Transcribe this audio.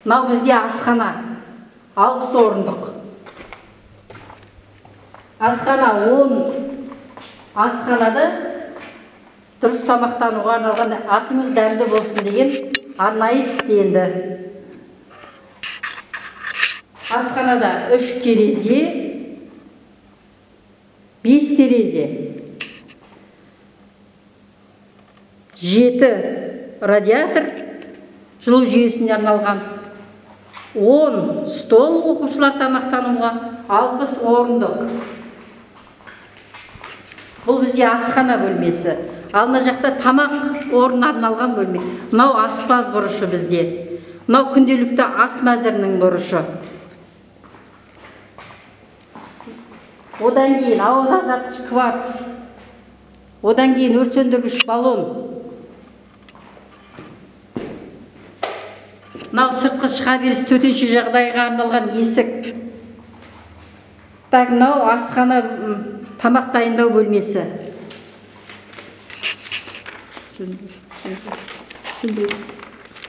Мынау бізде асхана, 6 орындық. Асхана 10. Асханада дұрыс тамақтануға арналған асымыз дәмді болсын деген арнайы істелді. Асханада 3 терезе, 5 терезе, 7 радиатор, жылу жүйесіне арналған, 10 стол оқушылар тамақтануға, 60 орындық. Бұл бізде асхана бөлмесі. Ал мына жақта тамақ орнына арналған бөлме. Мынау аспаз бұрышы бізде. Мынау күнделікті ас мәзірінің бұрышы. Одан кейін ауа тазартқыш кварц. Одан кейін өрт сөндіргіш баллон. Мынау сыртқы шыға беріс төтенше жағдайға арналған есік. Так, мынау асхана тамақ дайындау бөлмесі.